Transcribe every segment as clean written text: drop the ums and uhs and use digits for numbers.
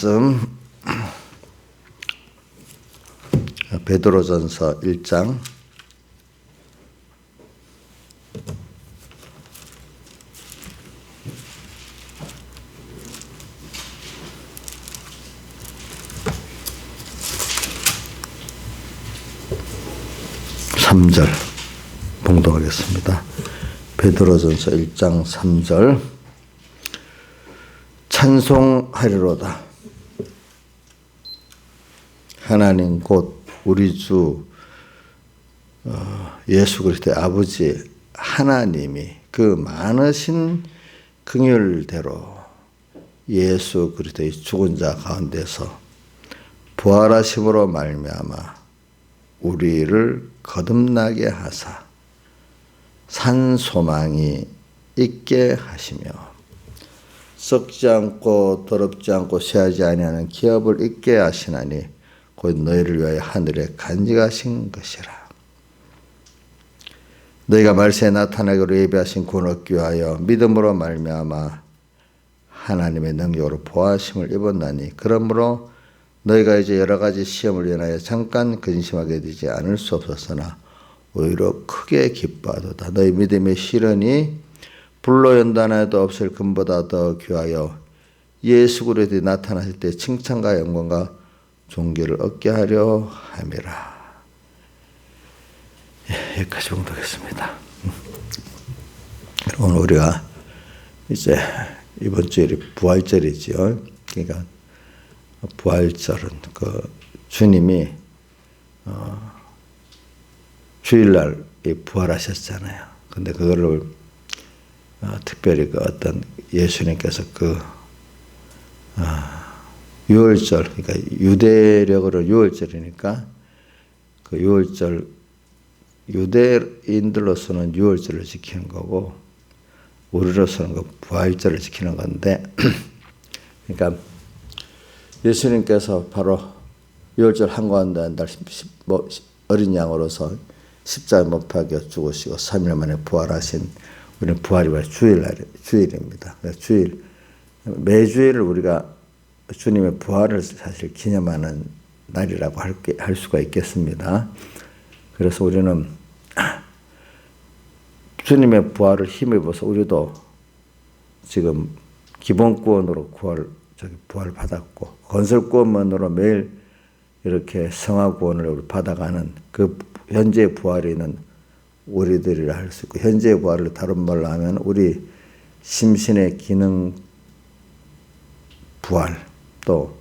말씀 베드로전서 1장 3절 봉독하겠습니다. 베드로전서 1장 3절 찬송하리로다. 하나님 곧 우리 주 예수 그리스도의 아버지 하나님이 그 많으신 긍휼대로 예수 그리스도의 죽은 자 가운데서 부활하심으로 말미암아 우리를 거듭나게 하사 산 소망이 있게 하시며 썩지 않고 더럽지 않고 쇠하지 아니하는 기업을 있게 하시나니 곧 너희를 위하여 하늘에 간직하신 것이라. 너희가 말세에 나타나기로 예비하신 구원을 얻기 위하여 믿음으로 말미암아 하나님의 능력으로 보호하심을 입었나니 그러므로 너희가 이제 여러 가지 시험을 인하여 잠깐 근심하게 되지 않을 수 없었으나 오히려 크게 기뻐하도다. 너희 믿음의 시련이 불로 연단해도 없을 금보다 더 귀하여 예수 그리스도에 나타나실 때 칭찬과 영광과 존귀를 얻게 하려 함이라. 여기까지 봉독했습니다. 오늘 우리가 이제 이번 주일이 부활절이지요. 그러니까 부활절은 그 주님이 주일날 부활하셨잖아요. 근데 그거를 특별히 그 어떤 예수님께서 그 유월절, 그러니까 유대력으로 유월절이니까 그 유월절 유대인들로서는 유월절을 지키는 거고 우리로서는 그 부활절을 지키는 건데 그러니까 예수님께서 바로 유월절 한가운데 날 어린 양으로서 십자가에 못 박혀 죽으시고 3일 만에 부활하신 우리는 부활이 주일입니다. 주일 매주일을 우리가 주님의 부활을 사실 기념하는 날이라고 할 수가 있겠습니다. 그래서 우리는 주님의 부활을 힘입어서 우리도 지금 기본구원으로 부활 받았고 건설구원만으로 매일 이렇게 성화구원을 받아가는 그 현재의 부활이 있는 우리들이라 할 수 있고 현재의 부활을 다른 말로 하면 우리 심신의 기능 부활 또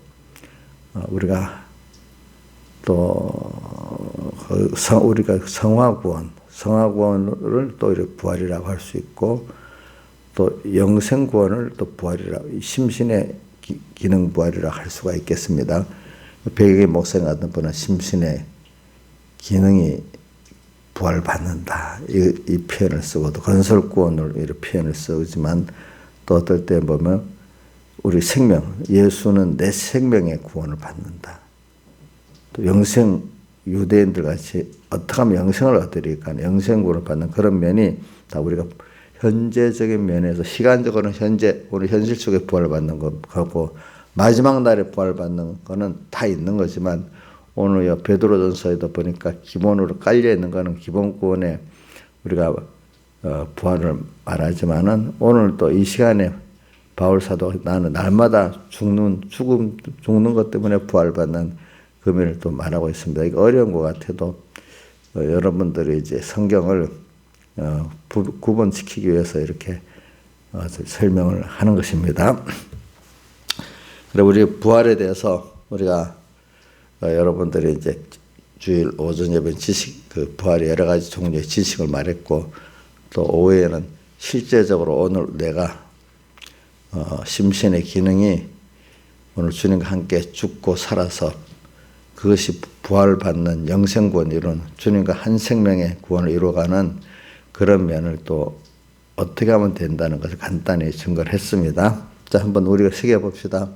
우리가 우리가 성화구원을 또 이렇게 부활이라고 할 수 있고 또 영생구원을 또 부활이라 심신의 기능 부활이라고 할 수가 있겠습니다. 백의 목사님 같은 분은 심신의 기능이 부활받는다 이 표현을 쓰고도 건설구원을 이런 표현을 쓰지만 또 어떨 때 보면 우리 생명 예수는 내 생명의 구원을 받는다. 또 영생 유대인들 같이 어떻게 하면 영생을 얻으리까 영생구원을 받는 그런 면이 다 우리가 현재적인 면에서 시간적으로는 우리 현실 속에 부활받는 거고 마지막 날에 부활받는 거는 다 있는 거지만 오늘 베드로전서에도 보니까 기본으로 깔려 있는 거는 기본구원에 우리가 부활을 말하지만은 오늘 또 이 시간에 바울 사도가 나는 날마다 죽는 것 때문에 부활받는 그 면을 또 말하고 있습니다. 이거 어려운 것 같아도 여러분들이 이제 성경을 구분시키기 위해서 이렇게 설명을 하는 것입니다. 그리고 우리 부활에 대해서 우리가 여러분들이 이제 주일 오전 예배 그 부활의 여러 가지 종류의 지식을 말했고 또 오후에는 실제적으로 오늘 내가 심신의 기능이 오늘 주님과 함께 죽고 살아서 그것이 부활받는 영생구원 이루는 주님과 한 생명의 구원을 이루어가는 그런 면을 또 어떻게 하면 된다는 것을 간단히 증거를 했습니다. 자, 한번 우리가 새겨봅시다.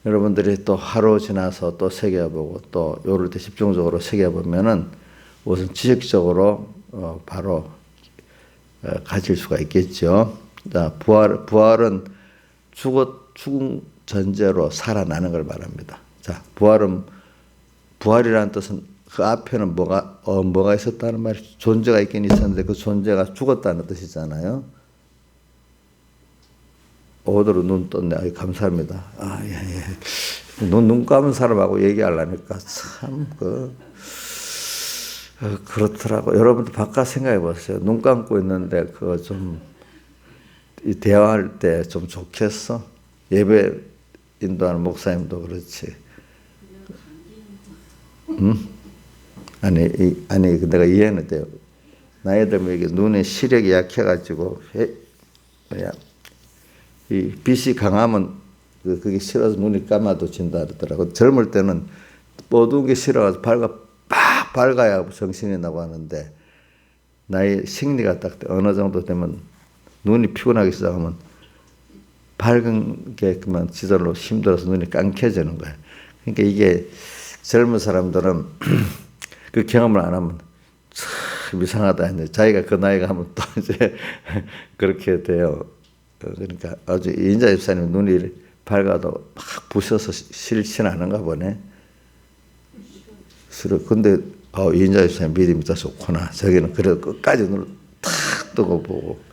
여러분들이 또 하루 지나서 또 새겨보고 또 요럴 때 집중적으로 새겨보면은 우선 지식적으로 바로 가질 수가 있겠죠. 자, 부활은 죽은 전제로 살아나는 걸 말합니다. 자, 부활이라는 뜻은 그 앞에는 뭐가 있었다는 말이 존재가 있긴 있었는데 그 존재가 죽었다는 뜻이잖아요. 오도로 눈 떴네. 아유, 감사합니다. 아, 예, 예. 눈 감은 사람하고 얘기하려니까 참 그렇더라고. 여러분도 바깥 생각해 보세요. 눈 감고 있는데 그거 좀 대화할 때 좀 좋겠어? 예배 인도하는 목사님도 그렇지. 응? 아니 내가 이해는 돼요. 나이 들면 이게 눈의 시력이 약해가지고 이 빛이 강하면 그게 싫어서 눈이 감아도진다 그러더라고. 젊을 때는 어두운 게 싫어가지고 팍 밝아야 정신이 나고 하는데 나의 심리가 딱 어느 정도 되면 눈이 피곤하기 시작하면 밝은 게 그만 지절로 힘들어서 눈이 깡켜지는 거야. 그러니까 이게 젊은 사람들은 그 경험을 안 하면 참 이상하다 했는데 자기가 그 나이가 하면 또 이제 그렇게 돼요. 그러니까 아주 인자 집사님 눈이 밝아도 막 부셔서 싫지는 않은가 보네. 근데 인자 집사님 믿음이 더 좋구나. 저기는 그래도 끝까지 눈을 탁 뜨고 보고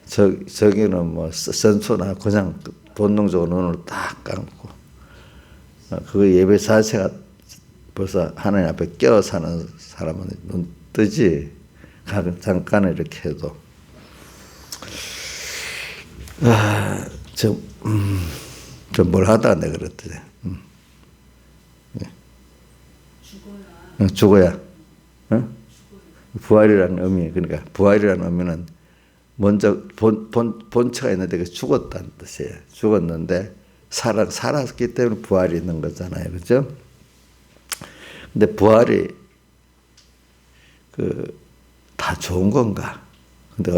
저기는 뭐 선수나 그냥 본능적으로 눈을 딱 감고 그 예배 자체가 벌써 하나님 앞에 껴 사는 사람은 눈 뜨지. 잠깐 이렇게 해도 좀 뭘 하다가 내가 그랬더니 죽어야 부활이라는 의미. 그러니까 부활이라는 의미는 먼저 본체가 있는데 그 죽었다는 뜻이에요. 죽었는데 살았기 때문에 부활이 있는 거잖아요. 그죠? 근데 부활이 다 좋은 건가? 근데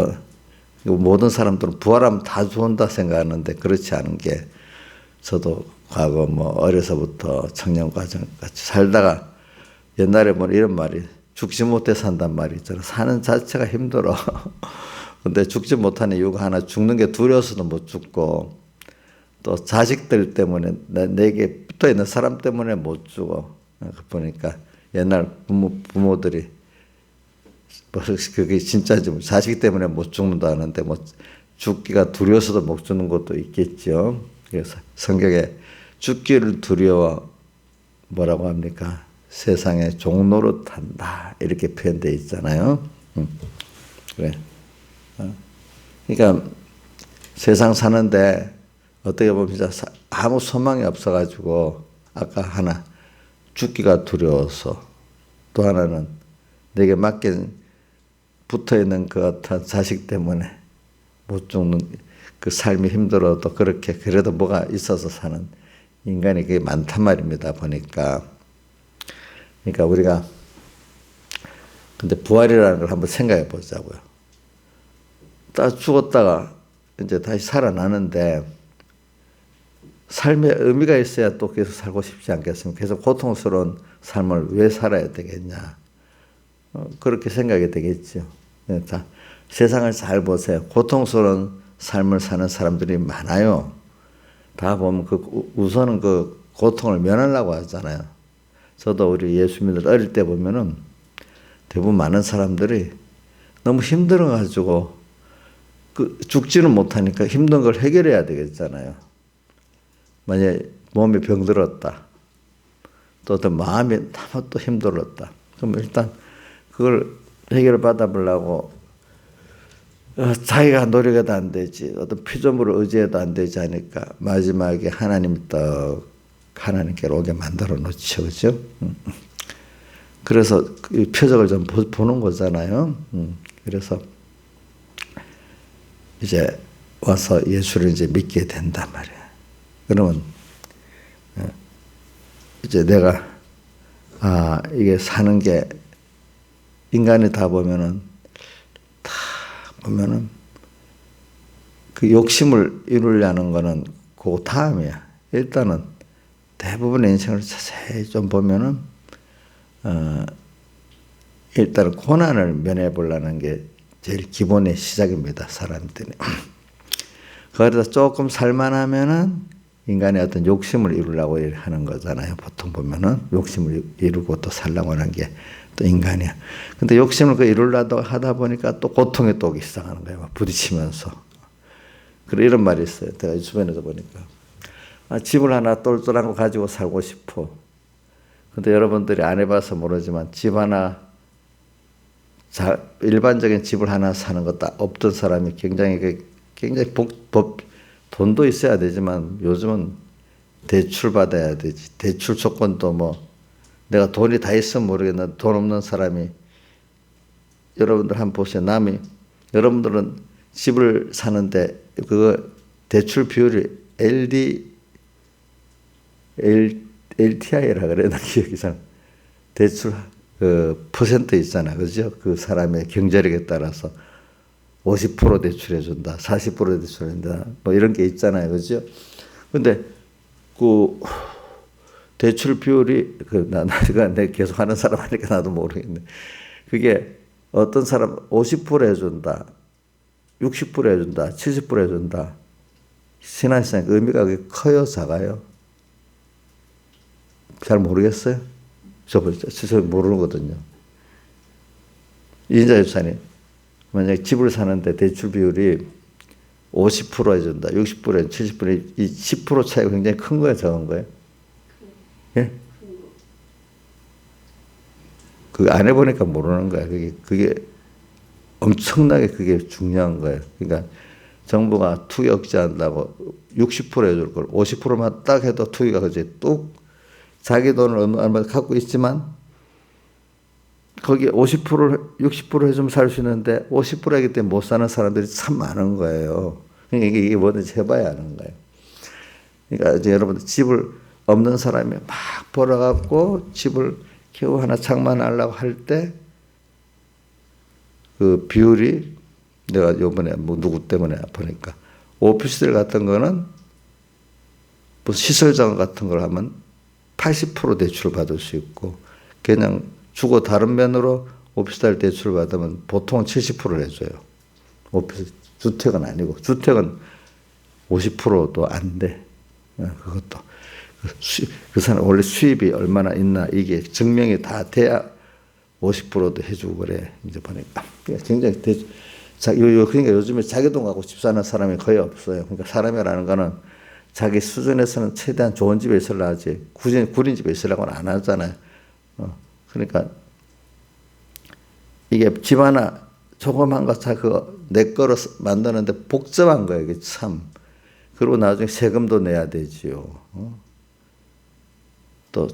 모든 사람들은 부활하면 다 좋은다 생각하는데 그렇지 않은 게 저도 과거 어려서부터 청년과정 같이 살다가 옛날에 이런 말이 죽지 못해 산단 말이 있잖아. 사는 자체가 힘들어. 근데 죽지 못하는 이유가 하나 죽는 게 두려워서도 못 죽고 또 자식들 때문에 내게 붙어 있는 사람 때문에 못 죽어. 보니까 옛날 부모들이 그게 진짜지 자식 때문에 못 죽는다 하는데 죽기가 두려워서도 못 죽는 것도 있겠죠. 그래서 성경에 죽기를 두려워 뭐라고 합니까? 세상에 종노릇한다 이렇게 표현되어 있잖아요. 그래. 그러니까 세상 사는데 어떻게 보면 진짜 아무 소망이 없어가지고 아까 하나 죽기가 두려워서 또 하나는 내게 맡긴 붙어있는 그 어떤 자식 때문에 못 죽는 그 삶이 힘들어도 그렇게 그래도 뭐가 있어서 사는 인간이 그게 많단 말입니다. 보니까. 그러니까 우리가 근데 부활이라는 걸 한번 생각해 보자고요. 딱 죽었다가 이제 다시 살아나는데 삶에 의미가 있어야 또 계속 살고 싶지 않겠습니까? 계속 고통스러운 삶을 왜 살아야 되겠냐. 그렇게 생각이 되겠죠. 자, 세상을 잘 보세요. 고통스러운 삶을 사는 사람들이 많아요. 다 보면 우선은 그 고통을 면하려고 하잖아요. 저도 우리 예수 믿을 어릴 때 보면은 대부분 많은 사람들이 너무 힘들어가지고 죽지는 못하니까 힘든 걸 해결해야 되겠잖아요. 만약에 몸에 병들었다. 또 어떤 마음이 또 힘들었다. 그럼 일단 그걸 해결을 받아보려고 자기가 노력해도 안 되지. 어떤 피조물을 의지해도 안 되지 하니까 마지막에 하나님께로 오게 만들어 놓죠. 그죠? 그래서 이 표적을 좀 보는 거잖아요. 그래서 이제 와서 예수를 이제 믿게 된단 말이에요. 그러면 이제 내가 이게 사는 게 인간이 다 보면은 그 욕심을 이루려는 거는 그 다음이야. 일단은 대부분의 인생을 자세히 좀 보면은 일단은 고난을 면해 보려는 게 제일 기본의 시작입니다. 사람들이. 거기다 조금 살만하면은 인간의 어떤 욕심을 이루려고 하는 거잖아요. 보통 보면은 욕심을 이루고 또 살라고 하는 게 또 인간이야. 근데 욕심을 이루려고 하다 보니까 또 고통에 또 오기 시작하는 거예요. 막 부딪히면서. 그래 이런 말이 있어요. 제가 주변에서 보니까. 집을 하나 똘똘한 거 가지고 살고 싶어. 근데 여러분들이 안 해봐서 모르지만 집 하나, 일반적인 집을 하나 사는 것도 없던 사람이 굉장히 돈도 있어야 되지만 요즘은 대출 받아야 되지. 대출 조건도 뭐 내가 돈이 다 있으면 모르겠는데 돈 없는 사람이 여러분들 한번 보세요. 여러분들은 집을 사는데 그거 대출 비율이 LTI라 그래. 나 기억이 잘. 대출 그 퍼센트 있잖아. 그죠? 그 사람의 경제력에 따라서 50% 대출해 준다. 40% 대출해 준다. 뭐 이런 게 있잖아요. 그죠? 근데 그 대출 비율이 내가 계속 하는 사람 하니까 나도 모르겠네. 그게 어떤 사람 50% 해준다. 60% 해준다. 70% 해준다. 신앙생활 의미가 그게 커요? 작아요? 잘 모르겠어요? 저 모르거든요. 이인자 집사님, 만약에 집을 사는데 대출 비율이 50% 해준다, 60% 70% 이 10% 차이가 굉장히 큰 거예요, 적은 거예요? 예? 그거 안 해보니까 모르는 거야. 그게 엄청나게 그게 중요한 거예요. 그러니까 정부가 투기 억제한다고 60% 해줄 걸 50%만 딱 해도 투기가 그지 뚝 자기 돈을 얼마 갖고 있지만 거기에 50%, 60% 해주면 살 수 있는데 50%이기 때문에 못 사는 사람들이 참 많은 거예요. 그러니까 이게 뭐든지 해봐야 하는 거예요. 그러니까 이제 여러분들 집을 없는 사람이 막 벌어갖고 집을 겨우 하나 장만하려고 할 때 그 비율이 내가 요번에 뭐 누구 때문에 보니까 오피스텔 같은 거는 뭐 시설장 같은 걸 하면 80% 대출을 받을 수 있고 그냥 주고 다른 면으로 오피스텔 대출을 받으면 보통 70%를 해줘요. 주택은 아니고 주택은 50%도 안 돼. 그것도 그 사람 원래 수입이 얼마나 있나 이게 증명이 다 돼야 50%도 해주고 그래. 이제 보니까 굉장히 그러니까 요즘에 자기 돈 갖고 집 사는 사람이 거의 없어요. 그러니까 사람이라는 거는 자기 수준에서는 최대한 좋은 집에 있으려 하지 구린 집에 있으려고는 안 하잖아요. 그러니까 이게 집 하나 조그만 거 내 거로 만드는데 복잡한 거예요. 이게 참. 그리고 나중에 세금도 내야 되지요. 또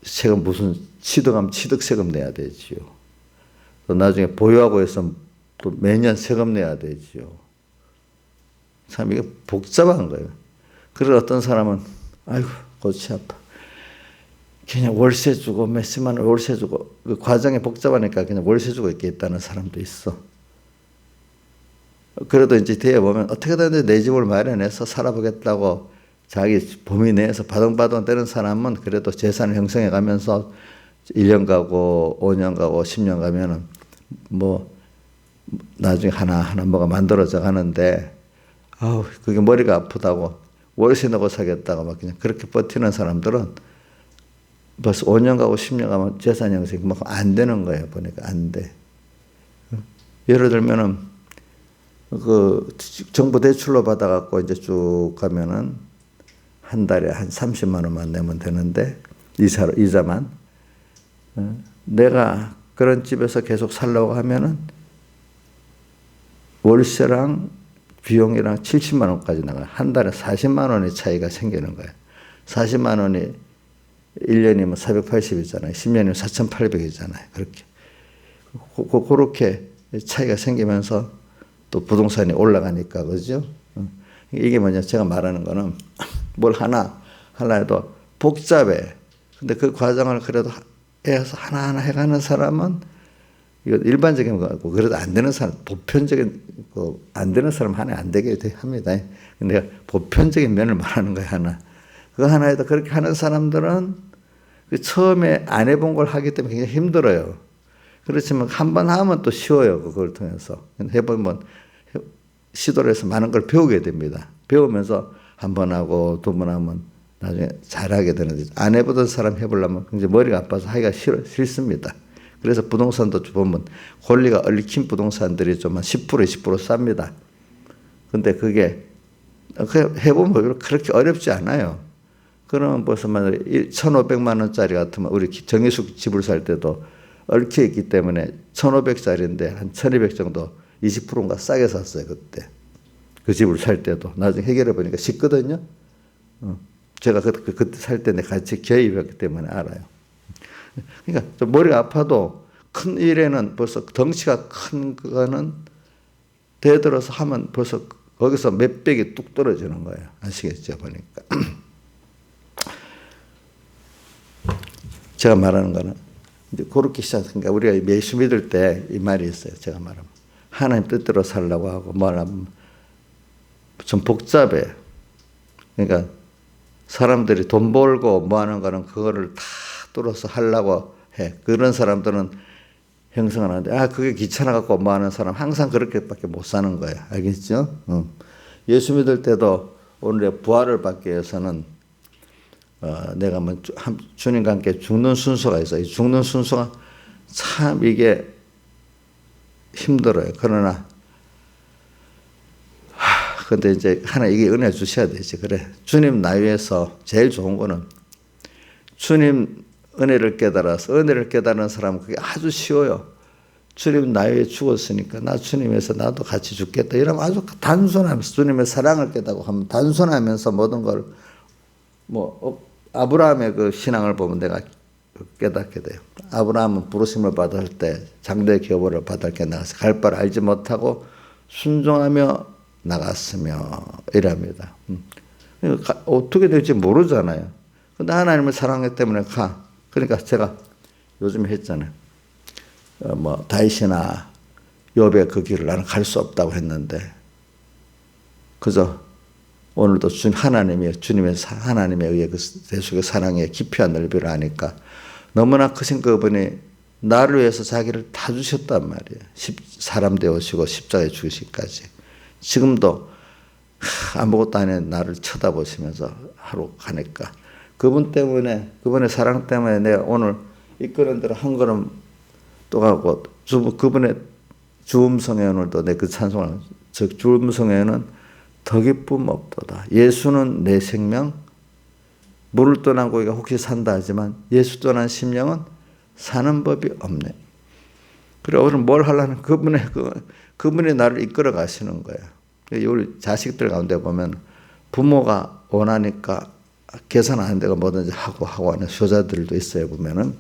세금 무슨 취득세금 내야 되지요. 또 나중에 보유하고 해서 또 매년 세금 내야 되지요. 참 이게 복잡한 거예요. 그래서 어떤 사람은 아이고 골치 아파. 그냥 월세 주고 몇십만 원 월세 주고 그 과정이 복잡하니까 그냥 월세 주고 있겠다는 사람도 있어. 그래도 이제 뒤에 보면 어떻게든 내 집을 마련해서 살아보겠다고 자기 범위 내에서 바둥바둥 되는 사람은 그래도 재산을 형성해 가면서 1년 가고 5년 가고 10년 가면은 뭐 나중에 하나하나 뭐가 만들어져 가는데 아우 그게 머리가 아프다고 월세 내고 사겠다고 막 그냥 그렇게 버티는 사람들은 벌써 5년 가고 10년 가면 재산 형성이 그만큼 안 되는 거예요. 보니까 안 돼. 예를 들면은 그 정부 대출로 받아갖고 이제 쭉 가면은 한 달에 한 30만 원만 내면 되는데 이자만 내가 그런 집에서 계속 살려고 하면은 월세랑 비용이랑 70만 원까지 나가요. 한 달에 40만 원의 차이가 생기는 거예요. 40만 원이 1년이면 480이잖아요. 10년이면 4,800이잖아요. 그렇게. 그렇게 차이가 생기면서 또 부동산이 올라가니까, 그죠? 이게 뭐냐, 제가 말하는 거는 뭘 하나 해도 복잡해. 근데 그 과정을 그래도 해서 하나하나 해가는 사람은 이거 일반적인 거고, 그래도 안 되는 사람, 보편적인, 안 되는 사람 하나 안 되게 합니다. 근데 내가 보편적인 면을 말하는 거야, 하나. 그 하나에도 그렇게 하는 사람들은 그 처음에 안 해본 걸 하기 때문에 굉장히 힘들어요. 그렇지만 한 번 하면 또 쉬워요. 그걸 통해서. 해보면 시도를 해서 많은 걸 배우게 됩니다. 배우면서 한 번 하고 두 번 하면 나중에 잘하게 되는데 안 해보던 사람 해보려면 굉장히 머리가 아파서 하기가 싫습니다. 그래서 부동산도 보면 권리가 얽힌 부동산들이 좀 한 10% 20% 쌉니다. 근데 그게 그냥 해보면 그렇게 어렵지 않아요. 그러면 벌써 만약에 1,500만 원짜리 같으면 우리 정희숙 집을 살 때도 얽혀 있기 때문에 1,500짜리인데 한 1,200 정도 20%인가 싸게 샀어요. 그때 그 집을 살 때도 나중에 해결해 보니까 쉽거든요. 제가 그때 살 때 같이 개입했기 때문에 알아요. 그러니까 좀 머리가 아파도 큰 일에는 벌써 덩치가 큰 거는 대들어서 하면 벌써 거기서 몇 백이 뚝 떨어지는 거예요. 아시겠죠? 보니까. 제가 말하는 거는 이제 그렇게 시작하니까 우리가 예수 믿을 때 이 말이 있어요. 제가 말하면 하나님 뜻대로 살라고 하고 뭐라면 좀 복잡해. 그러니까 사람들이 돈 벌고 뭐 하는 거는 그거를 다 뚫어서 하려고 해. 그런 사람들은 형성을 하는데 그게 귀찮아 갖고 뭐 하는 사람 항상 그렇게밖에 못 사는 거예요. 알겠죠? 예수 믿을 때도 오늘의 부활을 받기 위해서는 내가 뭐 주님과 함께 죽는 순서가 있어요. 죽는 순서가 참 이게 힘들어요. 그러나 근데 이제 하나 이게 은혜 주셔야 되지. 그래. 주님 나 위해서 제일 좋은 거는 주님 은혜를 깨달은 사람은 그게 아주 쉬워요. 주님 나 위해 죽었으니까 나 주님 위해서 나도 같이 죽겠다. 이러면 아주 단순하면서 주님의 사랑을 깨닫고 하면 단순하면서 모든 걸 아브라함의 그 신앙을 보면 내가 깨닫게 돼요. 아브라함은 부르심을 받을 때 장대 교보를 받을 게 나가서 갈 바를 알지 못하고 순종하며 나갔으며 이랍니다. 어떻게 될지 모르잖아요. 근데 하나님의 사랑 때문에 가. 그러니까 제가 요즘에 했잖아요. 다윗이나 욥의 그 길을 나는 갈 수 없다고 했는데 그저 오늘도 하나님의 의해 그 대속의 사랑의 깊이와 넓이를 아니까 너무나 크신 그분이 나를 위해서 자기를 다 주셨단 말이에요. 사람 되오시고 십자가에 죽으시기까지. 지금도 아무것도 아닌 나를 쳐다보시면서 하루 가니까 그분 때문에 그분의 사랑 때문에 내가 오늘 이끄는 대로 한 걸음 또 가고 그분의 주음성에 오늘도 내 그 찬송을 즉 주음성에는 더 기쁨 없도다. 예수는 내 생명 물을 떠난 고기가 혹시 산다 하지만 예수 떠난 심령은 사는 법이 없네. 그래 오늘 뭘 하려는 그분이 나를 이끌어 가시는 거예요. 우리 자식들 가운데 보면 부모가 원하니까 계산 안 되고 뭐든지 하고 하는 효자들도 있어요. 보면은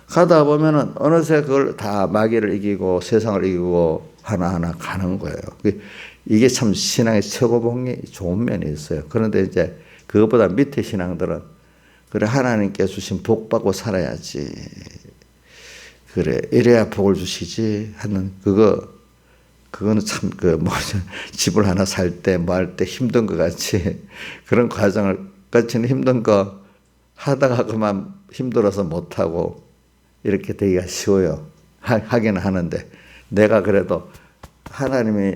가다 보면은 어느새 그걸 다 마귀를 이기고 세상을 이기고 하나하나 가는 거예요. 이게 참 신앙의 최고봉이 좋은 면이 있어요. 그런데 이제 그것보다 밑에 신앙들은 그래 하나님께 주신 복 받고 살아야지. 그래 이래야 복을 주시지 하는 그거는 참 집을 하나 살 때 뭐 할 때 힘든 것 같이 그런 과정을 거치는 힘든 거 하다가 그만 힘들어서 못 하고 이렇게 되기가 쉬워요. 하기는 하는데 내가 그래도 하나님이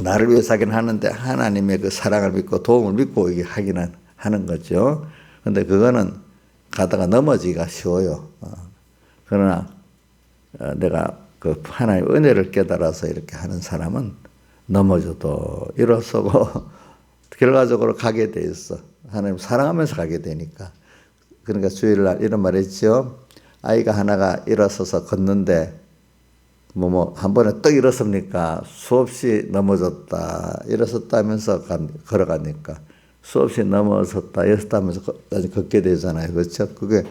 나를 위해서 하긴 하는데 하나님의 그 사랑을 믿고 도움을 믿고 이게 하기는 하는 거죠. 근데 그거는 가다가 넘어지기가 쉬워요. 그러나 내가 그 하나님의 은혜를 깨달아서 이렇게 하는 사람은 넘어져도 일어서고 결과적으로 가게 돼 있어. 하나님 사랑하면서 가게 되니까. 그러니까 주일날 이런 말 했죠. 아이가 하나가 일어서서 걷는데 한 번에 떡 일어섭니까? 수없이 넘어졌다. 일어섰다 하면서 걸어가니까 수없이 넘어졌다. 일어섰다 하면서 걷게 되잖아요. 그렇죠? 그게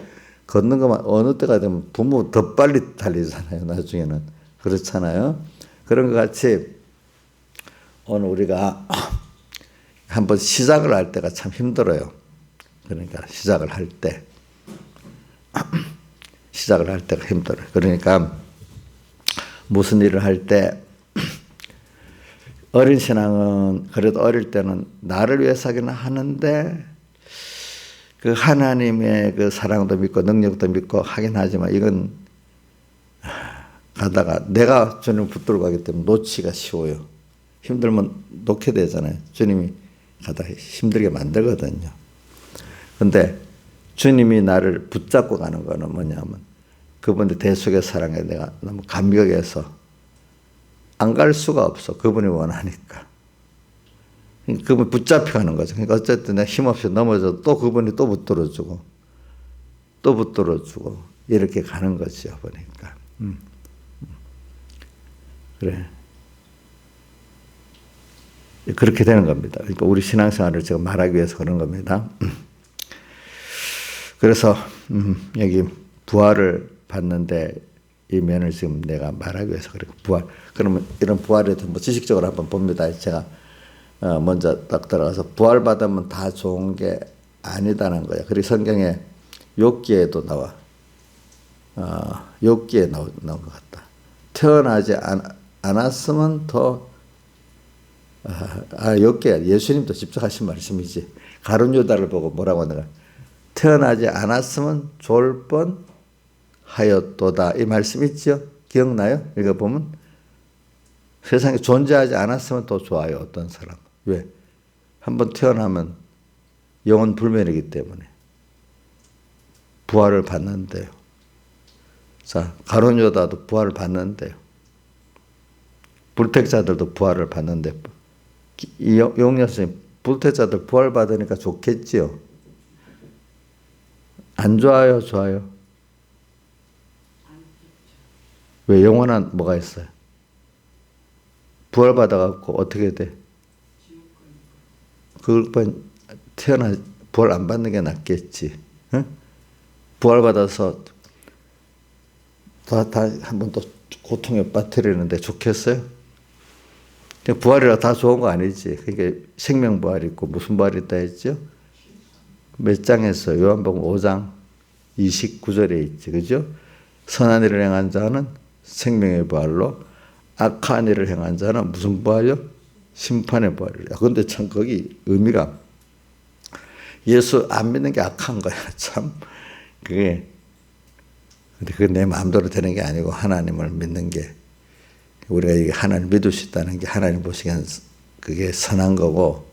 걷는 것만 어느 때가 되면 부모 더 빨리 달리잖아요. 나중에는. 그렇잖아요. 그런 것 같이 오늘 우리가 한번 시작을 할 때가 참 힘들어요. 그러니까 시작을 할 때가 힘들어요. 그러니까 무슨 일을 할 때 어린 신앙은 그래도 어릴 때는 나를 위해서 하기는 하는데 그 하나님의 그 사랑도 믿고 능력도 믿고 하긴 하지만 이건 가다가 내가 주님 붙들고 가기 때문에 놓치기가 쉬워요. 힘들면 놓게 되잖아요. 주님이 가다 힘들게 만들거든요. 근데 주님이 나를 붙잡고 가는 거는 뭐냐면 그분의 대속의 사랑에 내가 너무 감격해서 안 갈 수가 없어. 그분이 원하니까. 그분 붙잡혀가는 거죠. 그러니까 어쨌든 내가 힘없이 넘어져도 또 그분이 또 붙들어주고 또 붙들어주고 이렇게 가는 거죠. 보니까. 그래. 그렇게 되는 겁니다. 그러니까 우리 신앙생활을 제가 말하기 위해서 그런 겁니다. 그래서 여기 부활을 받는데 이 면을 지금 내가 말하기 위해서 그래. 부활. 그러면 이런 부활에 대해서 뭐 지식적으로 한번 봅니다. 제가 먼저 딱 들어가서 부활 받으면 다 좋은 게 아니다는 거야. 그리고 성경에 욥기에도 나와. 욥기에 나온 것 같다. 태어나지 않았으면 더 욥기에 예수님도 직접 하신 말씀이지. 가룟 유다를 보고 뭐라고 하는가? 태어나지 않았으면 좋을 뻔 하였도다. 이 말씀 있죠? 기억나요? 읽어보면 세상에 존재하지 않았으면 더 좋아요. 어떤 사람. 왜? 한번 태어나면 영혼 불멸이기 때문에 부활을 받는데요. 자, 가룟 유다도 부활을 받는데요. 불택자들도 부활을 받는데 용녀스님 불택자들 부활 받으니까 좋겠지요? 안 좋아요? 좋아요? 왜? 영원한 뭐가 있어요? 부활 받아갖고 어떻게 돼? 그걸 부활 안 받는 게 낫겠지. 응? 부활 받아서 다 한 번 또 고통에 빠뜨리는데 좋겠어요? 부활이라 다 좋은 거 아니지. 그게 생명부활이 있고 무슨 부활이 있다 했죠? 몇 장에서 요한복음 5장 29절에 있지. 그죠? 선한 일을 행한 자는 생명의 부활로 악한 일을 행한 자는 무슨 부활이요? 심판의 부활이야. 그런데 참 거기 의미가 예수 안 믿는 게 악한 거야. 참 그게 근데 그게 내 마음대로 되는 게 아니고 하나님을 믿는 게 우리가 이게 하나님 믿을 수 있다는 게 하나님 보시기엔 그게 선한 거고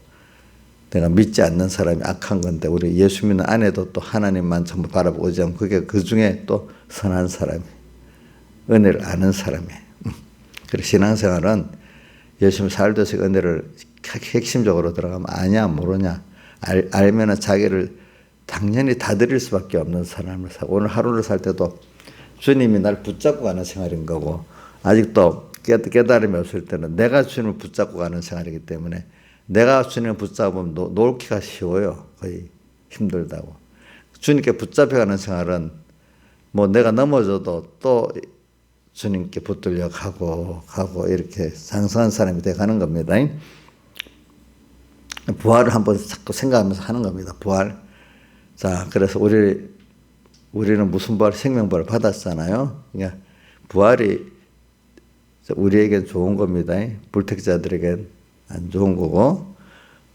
내가 믿지 않는 사람이 악한 건데 우리 예수 믿는 안에도 또 하나님만 전부 바라보고 오자면 그게 그 중에 또 선한 사람이 은혜를 아는 사람이에요. 그래서 신앙생활은 열심히 살듯이 은혜를 핵심적으로 들어가면 아냐 모르냐 알면은 자기를 당연히 다 드릴 수밖에 없는 사람을 살고 오늘 하루를 살 때도 주님이 날 붙잡고 가는 생활인 거고 아직도 깨달음이 없을 때는 내가 주님을 붙잡고 가는 생활이기 때문에 내가 주님을 붙잡으면 놓기가 쉬워요. 거의 힘들다고. 주님께 붙잡혀가는 생활은 뭐 내가 넘어져도 또 주님께 붙들려 가고 이렇게 장성한 사람이 되어 가는 겁니다. 부활을 한번 자꾸 생각하면서 하는 겁니다. 부활. 자, 그래서 우리는 무슨 부활? 생명부활을 받았잖아요. 그러니까 부활이 우리에겐 좋은 겁니다. 불택자들에겐 안 좋은 거고.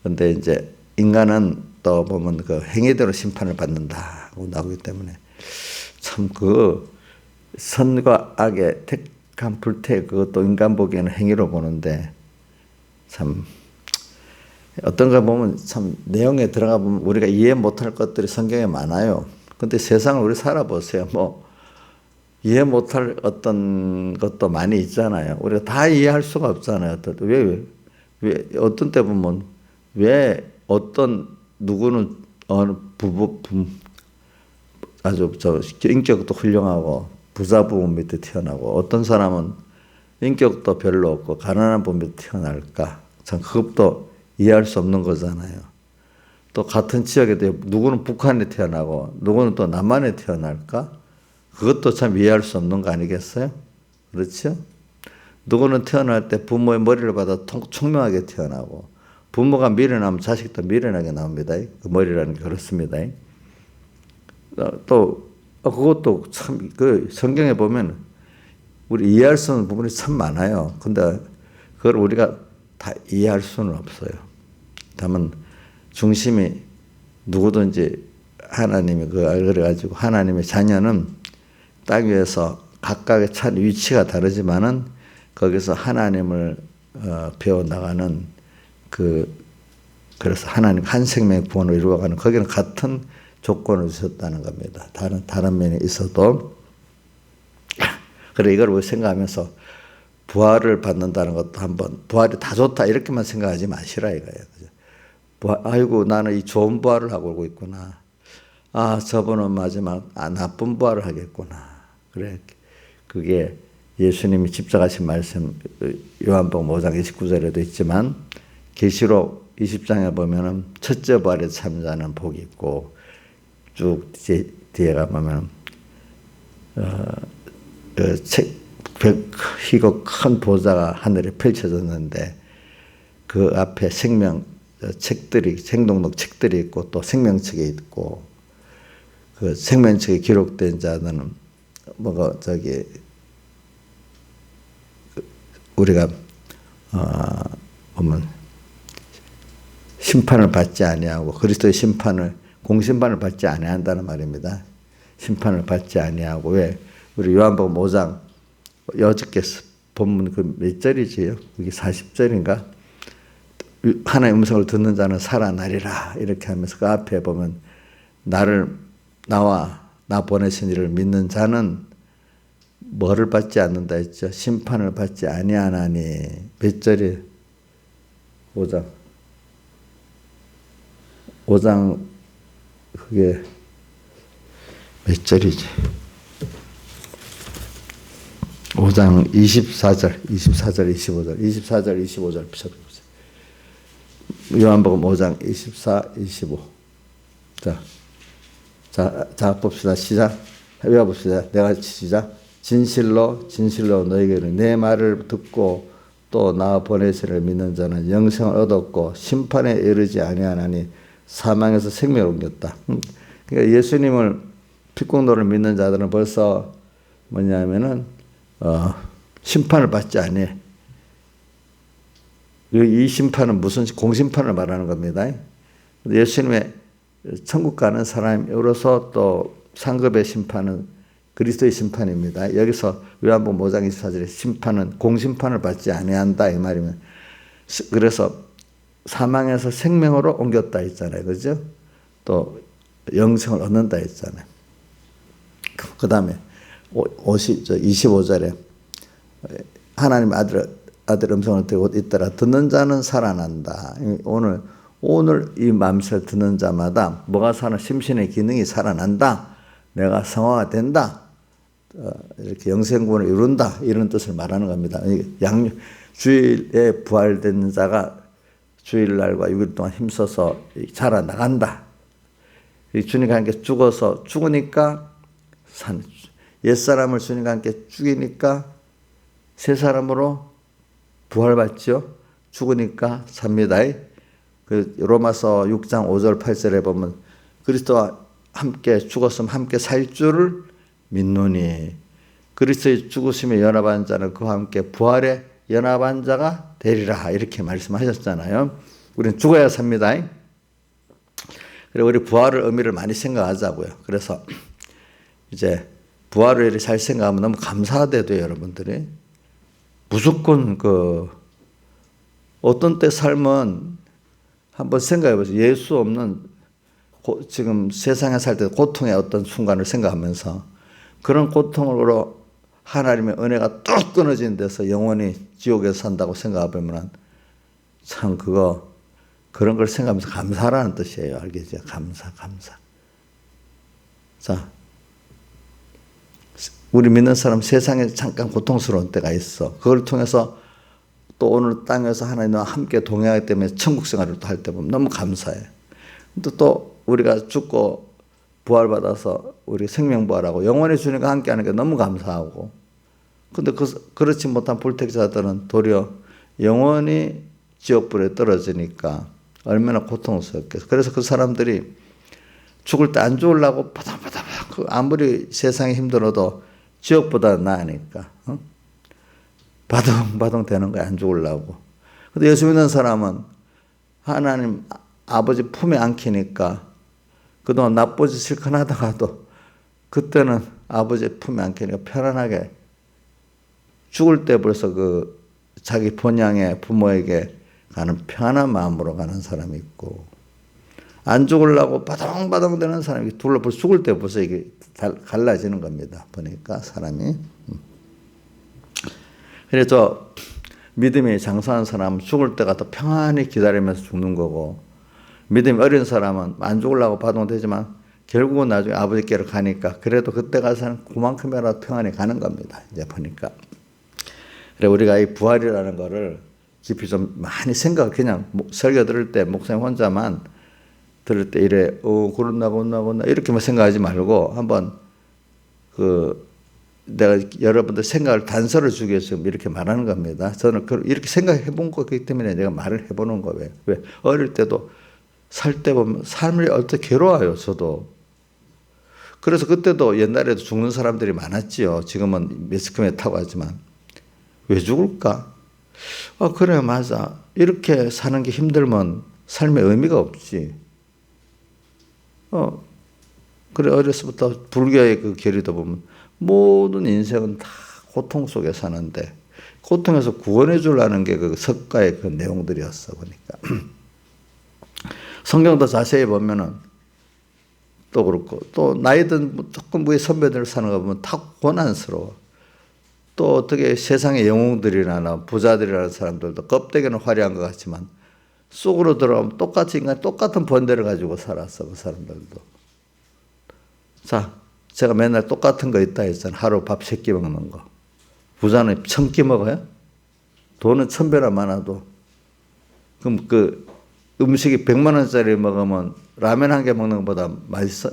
근데 이제 인간은 또 보면 그 행위대로 심판을 받는다고 나오기 때문에 참 그 선과 악의 택한 불택 그것도 인간 보기에는 행위로 보는데 참 어떤 거 보면 참 내용에 들어가 보면 우리가 이해 못할 것들이 성경에 많아요. 근데 세상을 우리 살아보세요. 뭐 이해 못할 어떤 것도 많이 있잖아요. 우리가 다 이해할 수가 없잖아요. 왜 어떤 때 보면 왜 어떤 누구는 어느 아주 인격도 훌륭하고 부자 부모 밑에 태어나고 어떤 사람은 인격도 별로 없고 가난한 부모 밑에 태어날까? 참 그것도 이해할 수 없는 거잖아요. 또 같은 지역에도 누구는 북한에 태어나고 누구는 또 남한에 태어날까? 그것도 참 이해할 수 없는 거 아니겠어요? 그렇죠? 누구는 태어날 때 부모의 머리를 받아 총명하게 태어나고 부모가 미련하면 자식도 미련하게 나옵니다. 그 머리라는 게 그렇습니다. 또 그것도 참 그 성경에 보면 우리 이해할 수 없는 부분이 참 많아요. 근데 그걸 우리가 다 이해할 수는 없어요. 다만 중심이 누구든지 하나님이 그래가지고 하나님의 자녀는 땅 위에서 각각의 찬 위치가 다르지만은 거기서 하나님을 배워 나가는 그래서 하나님 한 생명의 구원을 이루어가는 거기는 같은 조건을 주셨다는 겁니다. 다른 면이 있어도. 그래 이걸 왜 생각하면서 부활을 받는다는 것도 한번 부활이 다 좋다 이렇게만 생각하지 마시라 이거예요. 아이고 나는 이 좋은 부활을 하고 오고 있구나. 저분은 마지막 나쁜 부활을 하겠구나. 그래 그게 예수님이 집적하신 말씀 요한복음 5장 29절에도 있지만 계시록 20장에 보면은 첫째 부활에 참여하는 복이 있고 쭉 뒤에 가보면 희고 큰 보좌가 하늘에 펼쳐졌는데 그 앞에 생명록 책들이 있고 또 생명책이 있고 그 생명책에 기록된 자들은 우리가 보면 심판을 받지 아니하고 그리스도의 공심판을 받지 아니한다는 말입니다. 심판을 받지 아니하고 왜 우리 요한복음 5장 어저께 본문 그 몇 절이지요? 그게 40절인가? 하나님의 음성을 듣는 자는 살아나리라 이렇게 하면서 그 앞에 보면 나 보내신 이를 믿는 자는 뭐를 받지 않는다 했죠? 심판을 받지 아니하나니 몇 절이 5장 그게 몇 절이지? 5장 24절, 25절 비춰보세요. 요한복음 5장 24, 25. 자 봅시다. 시작. 외워봅시다. 내가 시작. 진실로 너희에게는 내 말을 듣고 또 나 보내시를 믿는 자는 영생을 얻었고 심판에 이르지 아니하나니 사망에서 생명을 옮겼다. 그러니까 예수님을 핏공로를 믿는 자들은 벌써 뭐냐면은 심판을 받지 아니해. 이 심판은 무슨 공심판을 말하는 겁니다. 예수님의 천국 가는 사람으로서 또 상급의 심판은 그리스도의 심판입니다. 여기서 요한복음 5장 24절에 심판은 공심판을 받지 아니한다 이 말이면 그래서 사망에서 생명으로 옮겼다 했잖아요. 그죠? 또 영생을 얻는다 했잖아요. 그 다음에 25절에 하나님 아들 음성을 듣고 있더라. 듣는 자는 살아난다. 오늘 이 맘새를 듣는 자마다 뭐가 심신의 기능이 살아난다. 내가 성화가 된다. 이렇게 영생구원을 이룬다. 이런 뜻을 말하는 겁니다. 주일에 부활된 자가 주일날과 6일 동안 힘써서 자라나간다. 주님과 함께 죽으니까 옛사람을 주님과 함께 죽이니까 새 사람으로 부활받죠. 죽으니까 삽니다. 그 로마서 6장 5절 8절에 보면 그리스도와 함께 죽었으면 함께 살 줄을 믿노니 그리스도의 죽으심에 연합한 자는 그와 함께 부활에 연합한 자가 되리라 이렇게 말씀하셨잖아요. 우리는 죽어야 삽니다. 그리고 우리 부활의 의미를 많이 생각하자고요. 그래서 이제 부활을 잘 생각하면 너무 감사하대도 여러분들이 무조건 어떤 때 삶은 한번 생각해 보세요. 예수 없는 지금 세상에 살 때 고통의 어떤 순간을 생각하면서 그런 고통으로 하나님의 은혜가 뚝 끊어진 데서 영원히 지옥에서 산다고 생각해보면 참 그런 걸 생각하면서 감사라는 뜻이에요. 알겠죠? 감사. 자, 우리 믿는 사람 세상에 잠깐 고통스러운 때가 있어. 그걸 통해서 또 오늘 땅에서 하나님과 함께 동행하기 때문에 천국 생활을 또 할 때 보면 너무 감사해. 또 우리가 죽고 부활받아서 우리 생명부활하고 영원히 주님과 함께 하는 게 너무 감사하고 근데 그렇지 못한 불택자들은 도리어 영원히 지옥불에 떨어지니까 얼마나 고통스럽겠어. 그래서 그 사람들이 죽을 때 안 죽으려고 바닥바닥 아무리 세상이 힘들어도 지옥보다 나으니까 바둥바둥 되는 거야. 안 죽으려고. 근데 예수 믿는 사람은 하나님 아버지 품에 안기니까 그동안 나쁘지 실컷 하다가도 그때는 아버지 품에 안기니까 편안하게 죽을 때 벌써 자기 본향의 부모에게 가는 평안한 마음으로 가는 사람이 있고, 안 죽으려고 바동바동 되는 사람이 둘러 벌써 죽을 때 벌써 이게 갈라지는 겁니다. 보니까 사람이. 그래서 믿음이 장수한 사람은 죽을 때가 더 평안히 기다리면서 죽는 거고, 믿음이 어린 사람은 안 죽으려고 바동되지만 결국은 나중에 아버지께로 가니까 그래도 그때 가서는 그만큼이라도 평안히 가는 겁니다. 이제 보니까. 그래 우리가 이 부활이라는 거를 깊이 좀 많이 생각을, 그냥 설교 들을 때 목사님 혼자만 들을 때 이래 그렇나 이렇게만 생각하지 말고 한번 내가 여러분들 생각을 단서를 주기 위해서 이렇게 말하는 겁니다. 저는 이렇게 생각해 본 거기 때문에 내가 말을 해보는 거예요. 왜? 어릴 때도 살 때 보면 삶이 어떻게 괴로워요. 저도. 그래서 그때도 옛날에도 죽는 사람들이 많았지요. 지금은 매스컴에 타고 하지만. 왜 죽을까? 그래 맞아. 이렇게 사는 게 힘들면 삶의 의미가 없지. 그래 어려서부터 불교의 그 교리도 보면 모든 인생은 다 고통 속에 사는데 고통에서 구원해 주려는 게 그 석가의 그 내용들이었어 보니까. 성경도 자세히 보면은 또 그렇고, 또 나이든 조금 위에 선배들 사는 거 보면 다 고난스러워. 또 어떻게 세상의 영웅들이나 부자들이라는 사람들도 껍데기는 화려한 것 같지만 속으로 들어가면 똑같이 인간 똑같은 번뇌를 가지고 살았어 그 사람들도. 자, 제가 맨날 똑같은 거 있다 했잖아. 하루 밥 3끼 먹는 거. 부자는 1000끼 먹어요? 돈은 1000배나 많아도. 그럼 그 음식이 100만 원짜리 먹으면 라면 한 개 먹는 것보다 맛있어?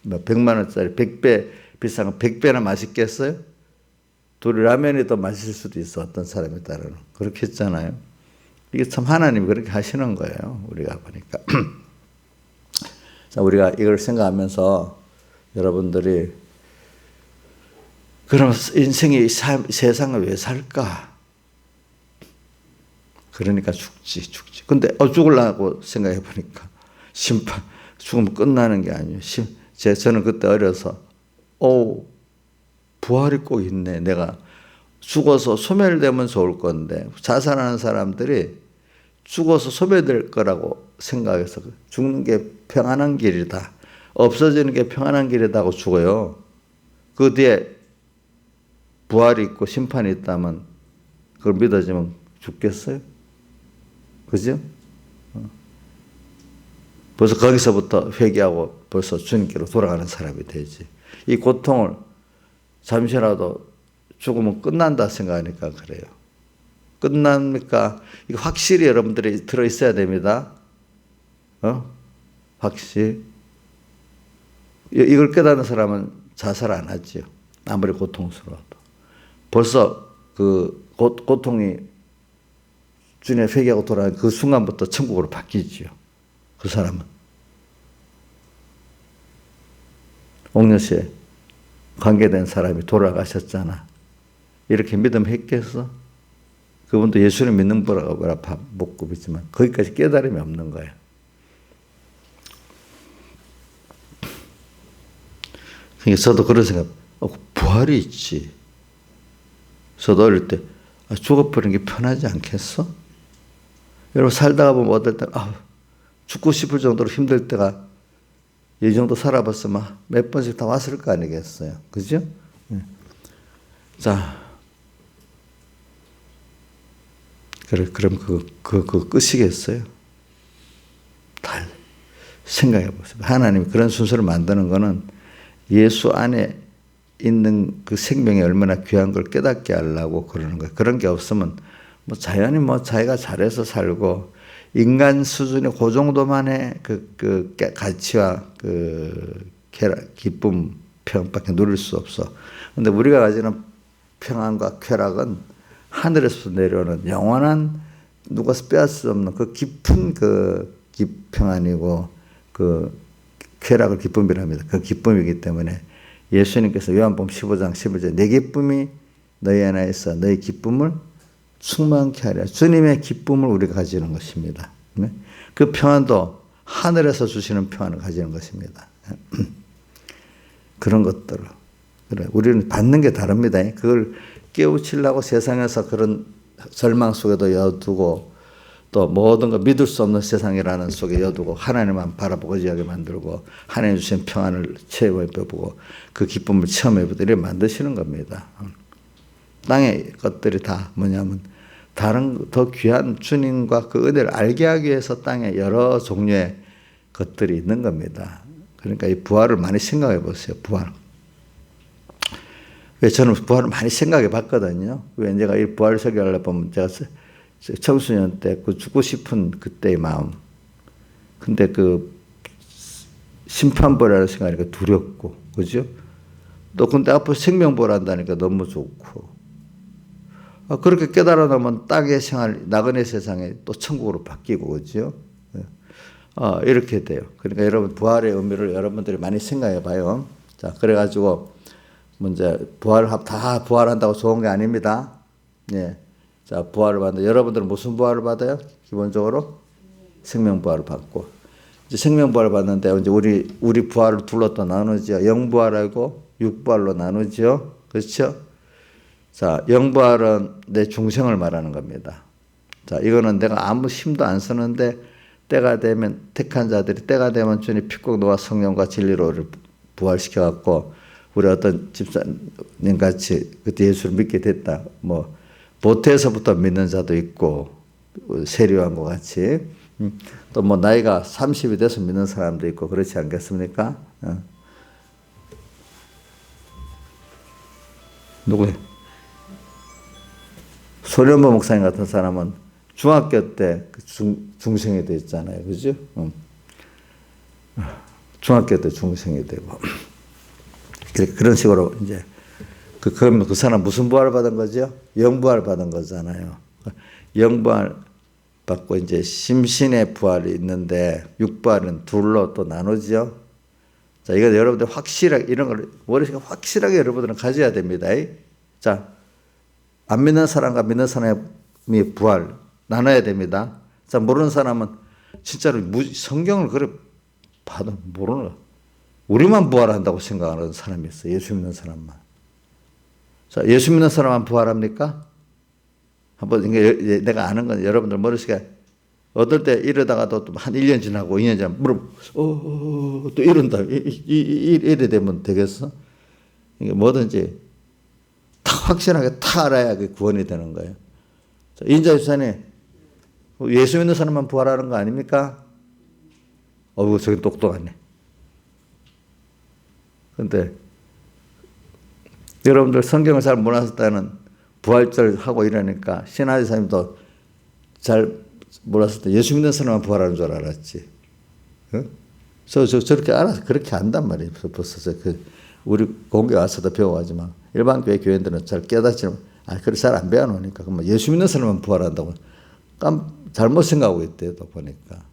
100만 원짜리 100배 비싼 거 100배나 맛있겠어요? 둘이 라면이 더 맛있을 수도 있어. 어떤 사람에 따라는. 그렇게 했잖아요. 이게 참 하나님이 그렇게 하시는 거예요. 우리가 보니까. 자, 우리가 이걸 생각하면서 여러분들이 그럼 인생이 세상을 왜 살까? 그러니까 죽지. 근데 죽으려고 생각해 보니까 심판, 죽으면 끝나는 게 아니에요. 저는 그때 어려서 부활이 꼭 있네. 내가 죽어서 소멸되면 좋을 건데 자살하는 사람들이 죽어서 소멸될 거라고 생각해서 죽는 게 평안한 길이다. 없어지는 게 평안한 길이다 하고 죽어요. 그 뒤에 부활이 있고 심판이 있다면 그걸 믿어지면 죽겠어요? 그죠? 벌써 거기서부터 회개하고 벌써 주님께로 돌아가는 사람이 되지. 이 고통을 잠시라도 죽으면 끝난다 생각하니까 그래요. 끝납니까? 이거 확실히 여러분들이 들어있어야 됩니다. 확실히. 이걸 깨닫는 사람은 자살 안 하지요. 아무리 고통스러워도. 벌써 그 고통이 주님의 회개하고 돌아가는 그 순간부터 천국으로 바뀌지요. 그 사람은. 옥녀시에 관계된 사람이 돌아가셨잖아. 이렇게 믿음했겠어? 그분도 예수를 믿는 거라고 못 믿지만 거기까지 깨달음이 없는 거예요. 그러니까 저도 그런 생각, 부활이 있지. 저도 어릴 때 죽어버리는 게 편하지 않겠어? 여러분 살다가 보면 어떨 때 죽고 싶을 정도로 힘들 때가 이 정도 살아봤으면 몇 번씩 다 왔을 거 아니겠어요? 그죠? 자, 그럼 그거 끝이겠어요? 다 생각해 보세요. 하나님이 그런 순서를 만드는 거는 예수 안에 있는 그 생명이 얼마나 귀한 걸 깨닫게 하려고 그러는 거예요. 그런 게 없으면 자연히 자기가 잘해서 살고 인간 수준의 그 정도만의 그 가치와 그 기쁨, 평밖에 누릴 수 없어. 근데 우리가 가지는 평안과 쾌락은 하늘에서 내려오는 영원한 누가 빼앗을 수 없는 그 깊은 그 평안이고 그 쾌락을 기쁨이랍니다. 그 기쁨이기 때문에 예수님께서 요한복음 15장 11절 내 기쁨이 너희 안에 있어 너희 기쁨을 충만케 하리라. 주님의 기쁨을 우리가 가지는 것입니다. 그 평안도 하늘에서 주시는 평안을 가지는 것입니다. 그런 것들을. 그래, 우리는 받는 게 다릅니다. 그걸 깨우치려고 세상에서 그런 절망 속에도 여두고 또 모든 거 믿을 수 없는 세상이라는 속에 여두고 하나님만 바라보고 지하게 만들고 하나님 주신 평안을 체험해보고 그 기쁨을 체험해보고 이렇게 만드시는 겁니다. 땅의 것들이 다 뭐냐면 다른 더 귀한 주님과 그 은혜를 알게 하기 위해서 땅에 여러 종류의 것들이 있는 겁니다. 그러니까 이 부활을 많이 생각해 보세요. 부활. 왜 저는 부활을 많이 생각해 봤거든요. 왜 제가 이 부활 설교하려 보면 제가 청소년 때 그 죽고 싶은 그때의 마음. 근데 그 심판보라는 생각하니까 두렵고, 그죠? 또 근데 앞으로 생명보란다니까 너무 좋고. 그렇게 깨달아 놓으면 땅의 생활, 나그네 세상에 또 천국으로 바뀌고, 그죠? 이렇게 돼요. 그러니까 여러분, 부활의 의미를 여러분들이 많이 생각해 봐요. 자, 그래가지고, 먼저, 다 부활한다고 좋은 게 아닙니다. 예. 자, 부활을 받는다. 여러분들은 무슨 부활을 받아요? 기본적으로 생명부활을 받고. 이제 생명부활을 받는데, 이제 우리 부활을 둘로 또 나누죠. 영부활하고 육부활로 나누죠. 그렇죠? 자, 영부활은 내 중생을 말하는 겁니다. 자, 이거는 내가 아무 힘도 안 쓰는데, 때가 되면, 택한 자들이 때가 되면 주님 피꼭 노아 성령과 진리로 우리를 부활시켜갖고, 우리 어떤 집사님 같이 그때 예수를 믿게 됐다. 모태에서부터 믿는 자도 있고, 세리왕과 같이. 또 나이가 30이 돼서 믿는 사람도 있고, 그렇지 않겠습니까? 누구예요? 소련보 목사님 같은 사람은 중학교 때 중생이 됐잖아요. 그죠? 중학교 때 중생이 되고. 그런 식으로 이제 그러면 그 사람 무슨 부활을 받은 거죠? 영부활 받은 거잖아요. 영부활 받고 이제 심신의 부활이 있는데 육부활은 둘로 또 나누죠. 자, 이거 여러분들 확실하게 이런 걸 머릿속에 확실하게 여러분들은 가져야 됩니다. 자, 안 믿는 사람과 믿는 사람의 부활 나눠야 됩니다. 자, 모르는 사람은 진짜로 성경을 그래 봐도 모르는 거. 우리만 부활한다고 생각하는 사람이 있어요. 예수 믿는 사람만. 자, 예수 믿는 사람만 부활합니까? 한번 내가 아는 건 여러분들 머릿속에 어떨 때 이러다가도 한 1년 지나고 2년 지나고 또 이런다. 이래 되면 되겠어? 뭐든지 다 확실하게 다 알아야 구원이 되는 거예요. 자, 인자 집사님, 예수 믿는 사람만 부활하는 거 아닙니까? 저기 똑똑하네. 근데 여러분들 성경을 잘 몰랐을 때는 부활절 하고 이러니까 신하지 사님도 잘 몰랐을 때 예수 믿는 사람만 부활하는 줄 알았지. 저렇게 알아서 그렇게 안단 말이에요. 벌써 우리 공개 와서도 배워가지만 일반 교회들은 잘 깨닫지만 그래 잘 안 배워놓으니까 그럼 예수 믿는 사람만 부활한다고 잘못 생각하고 있대요. 또 보니까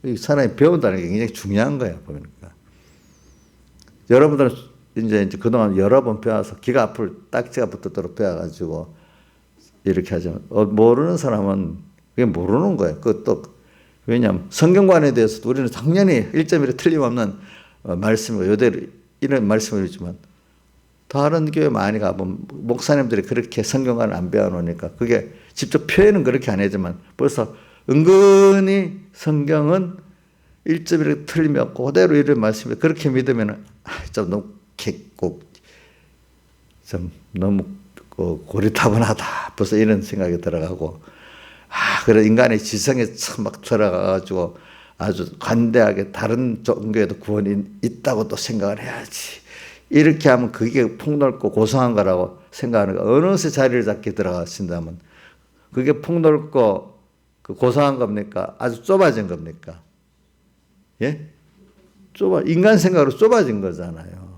이 사람이 배운다는 게 굉장히 중요한 거야. 보니까 여러분들은 이제 그동안 여러 번 배워서 기가 아플 딱지가 붙도록 배워가지고 이렇게 하지만 모르는 사람은 그게 모르는 거예요. 왜냐하면 성경관에 대해서도 우리는 당연히 1.1에 틀림없는 말씀이고 요대로 이런 말씀을 했지만 다른 교회 많이 가보면 목사님들이 그렇게 성경관을 안 배워놓으니까 그게 직접 표현은 그렇게 안 하지만 벌써 은근히 성경은 1.1에 틀림이 없고 그대로 이런 말씀을 그렇게 믿으면 좀 너무 좀 너무 고리타분하다. 벌써 이런 생각이 들어가고 그래 인간의 지성에 참 막 들어가가지고 아주 관대하게 다른 종교에도 구원이 있다고 또 생각을 해야지. 이렇게 하면 그게 폭넓고 고상한 거라고 생각하는 거. 어느새 자리를 잡게 들어가신다면 그게 폭넓고 고상한 겁니까? 아주 좁아진 겁니까? 예? 인간 생각으로 좁아진 거잖아요.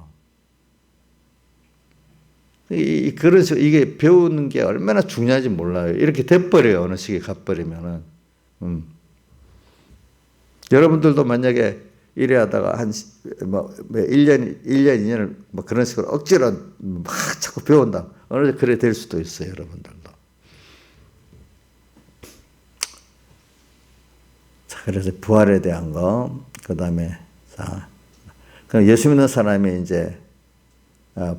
그런 식으로 이게 배우는 게 얼마나 중요한지 몰라요. 이렇게 돼버려요. 어느 시기에 가버리면은. 여러분들도 만약에 이래 하다가 1년, 2년을 그런 식으로 억지로 막 자꾸 배운다. 어느 정도 그래 될 수도 있어요. 여러분들도. 자, 그래서 부활에 대한 거. 그 다음에, 자, 그럼 예수 믿는 사람이 이제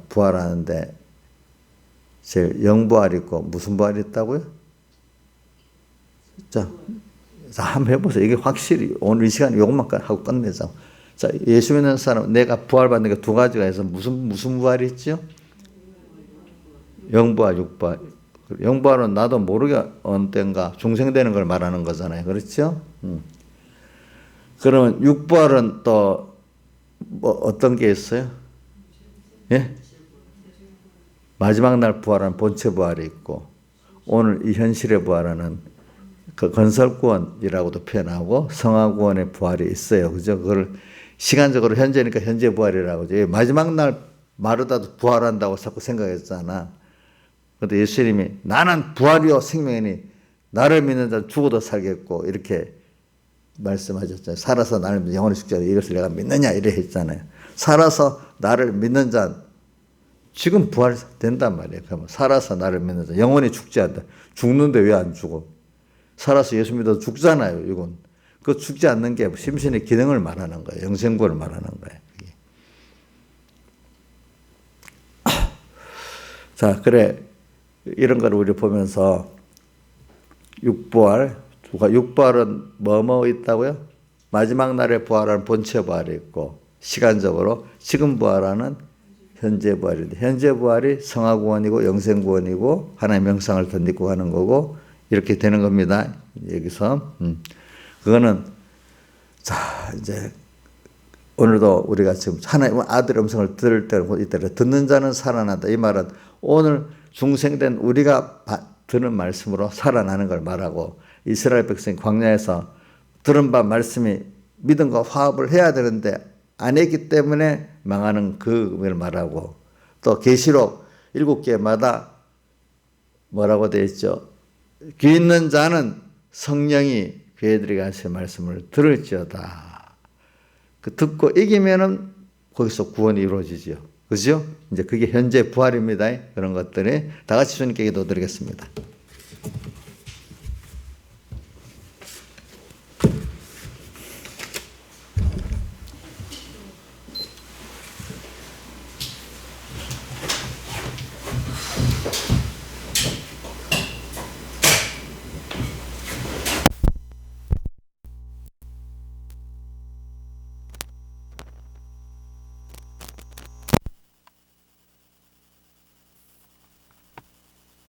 부활하는데 제일 영부활이 있고 무슨 부활이 있다고요? 자, 한번 해보세요. 이게 확실히 오늘 이 시간 요것만 하고 끝내자. 자, 예수 믿는 사람, 내가 부활받는 게 두 가지가 있어. 무슨 부활이 있죠? 영부활, 육부활. 영부활은 나도 모르게 어느 때인가 중생되는 걸 말하는 거잖아요. 그렇죠? 그러면 육부활은 또 뭐 어떤 게 있어요? 예? 마지막 날 부활하는 본체 부활이 있고, 오늘 이 현실에 부활하는 그 건설구원이라고도 표현하고 성화구원의 부활이 있어요. 그죠? 그걸 시간적으로 현재니까 현재 부활이라고 하죠. 마지막 날 마르다도 부활한다고 자꾸 생각했잖아. 그런데 예수님이 나는 부활이요 생명이니 나를 믿는 자는 죽어도 살겠고 이렇게 말씀하셨잖아요. 살아서 나를 믿는 영원히 죽지 않아 이것을 내가 믿느냐 이래 했잖아요. 살아서 나를 믿는 자는 지금 부활된단 말이에요. 그러면 살아서 나를 믿는 자 영원히 죽지 않는다. 죽는데 왜 안 죽어? 살아서 예수 믿어도 죽잖아요. 이건 그 죽지 않는 게 심신의 기능을 말하는 거예요. 영생구를 말하는 거예요. 자, 그래 이런 걸 우리 보면서 육부활, 육부활은 뭐뭐 있다고요? 마지막 날에 부활하는 본체 부활이 있고 시간적으로 지금 부활하는 현재 부활인데 현재 부활이 성화구원이고 영생구원이고 하나님의 형상을 덧입고 가는 거고 이렇게 되는 겁니다. 여기서 그거는 자 이제 오늘도 우리가 지금 하나님 아들 음성을 들을 때는 이때를 듣는 자는 살아난다. 이 말은 오늘 중생된 우리가 듣는 말씀으로 살아나는 걸 말하고 이스라엘 백성이 광야에서 들은 바 말씀이 믿음과 화합을 해야 되는데 안 했기 때문에 망하는 그걸 말하고 또 계시록 7개마다 뭐라고 되어 있죠? 귀 있는 자는 성령이 그들에게 하신 말씀을 들을지어다. 그 듣고 이기면은 거기서 구원이 이루어지죠. 그죠? 이제 그게 현재 부활입니다. 그런 것들이 다 같이 주님께 기도드리겠습니다.